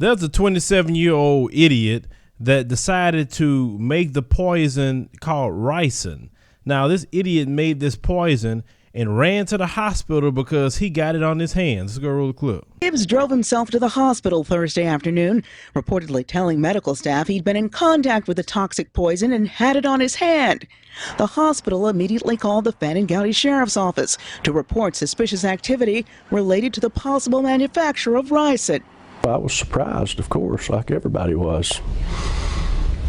There's a 27-year-old idiot that decided to make the poison called Ricin. Now, this idiot made this poison and ran to the hospital because he got it on his hands. Let's go roll the clip. Gibbs drove himself to the hospital Thursday afternoon, reportedly telling medical staff he'd been in contact with the toxic poison and had it on his hand. The hospital immediately called the Fannin County Sheriff's Office to report suspicious activity related to the possible manufacture of Ricin. I was surprised, of course, like everybody was.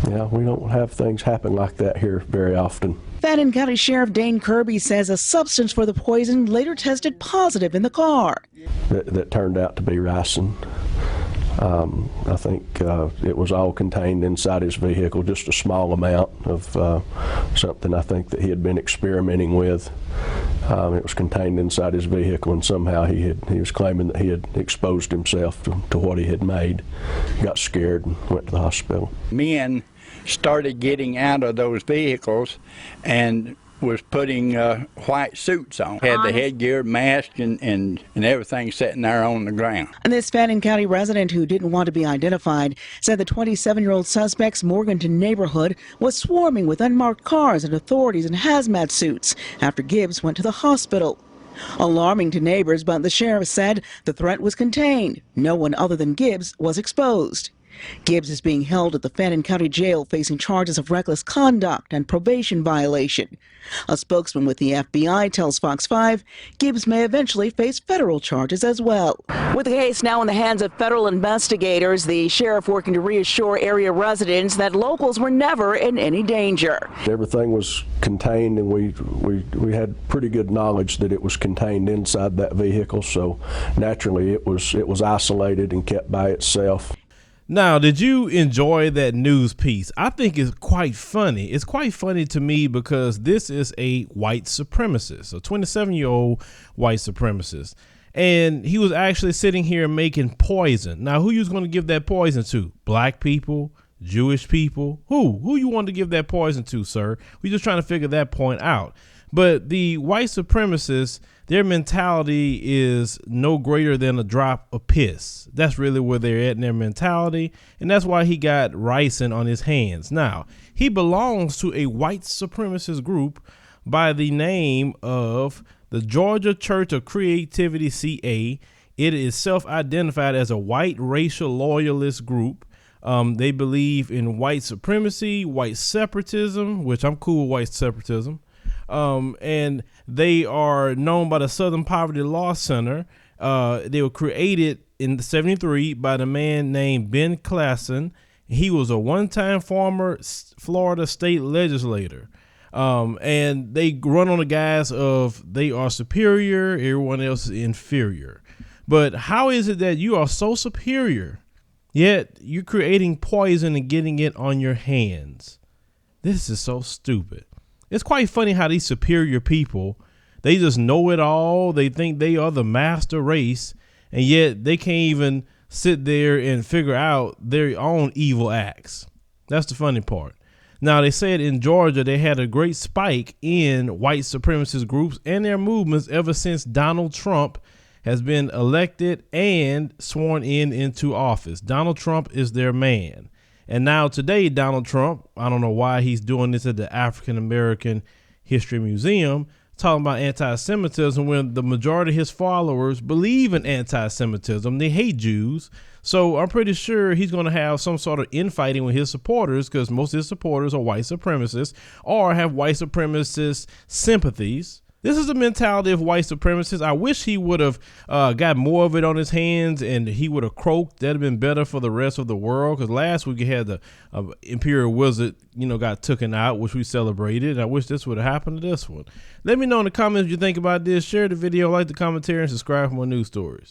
Yeah, we don't have things happen like that here very often. Fannin County Sheriff Dane Kirby says a substance for the poison later tested positive in the car. That turned out to be ricin. I think it was all contained inside his vehicle, just a small amount of something I think that he had been experimenting with. It was contained inside his vehicle, and somehow he was claiming that he had exposed himself to what he had made. He got scared and went to the hospital. Men started getting out of those vehicles and was putting white suits on. Had the headgear, mask, and everything sitting there on the ground. And this Fannin County resident who didn't want to be identified said the 27-year-old suspect's Morganton neighborhood was swarming with unmarked cars and authorities in hazmat suits after Gibbs went to the hospital. Alarming to neighbors, but the sheriff said the threat was contained. No one other than Gibbs was exposed. Gibbs is being held at the Fannin County Jail facing charges of reckless conduct and probation violation. A spokesman with the FBI tells Fox 5 Gibbs may eventually face federal charges as well. With the case now in the hands of federal investigators, the sheriff working to reassure area residents that locals were never in any danger. Everything was contained, and we had pretty good knowledge that it was contained inside that vehicle, so naturally it was isolated and kept by itself. Now, did you enjoy that news piece? I think it's quite funny. It's quite funny to me because this is a white supremacist, a 27-year-old white supremacist. And he was actually sitting here making poison. Now, who you was going to give that poison to? Black people? Jewish people? Who you want to give that poison to, sir? We're just trying to figure that point out. But the white supremacists, their mentality is no greater than a drop of piss. That's really where they're at in their mentality. And that's why he got Ricin on his hands. Now, he belongs to a white supremacist group by the name of the Georgia Church of Creativity, CA. It is self-identified as a white racial loyalist group. They believe in white supremacy, white separatism, which I'm cool with white separatism. And they are known by the Southern Poverty Law Center. They were created in '73 by the man named Ben Klassen. He was a one-time former Florida state legislator. And they run on the guise of they are superior, everyone else is inferior. But how is it that you are so superior, yet you're creating poison and getting it on your hands? This is so stupid. It's quite funny how these superior people, they just know it all. They think they are the master race, and yet they can't even sit there and figure out their own evil acts. That's the funny part. Now, they said in Georgia, they had a great spike in white supremacist groups and their movements ever since Donald Trump has been elected and sworn into office. Donald Trump is their man. And now today, Donald Trump, I don't know why he's doing this at the African American History Museum, talking about anti-Semitism when the majority of his followers believe in anti-Semitism. They hate Jews. So I'm pretty sure he's going to have some sort of infighting with his supporters because most of his supporters are white supremacists or have white supremacist sympathies. This is the mentality of white supremacists. I wish he would have got more of it on his hands and he would have croaked. That'd have been better for the rest of the world. Because last week you had the Imperial Wizard, got taken out, which we celebrated. I wish this would have happened to this one. Let me know in the comments what you think about this. Share the video, like the commentary, and subscribe for more news stories.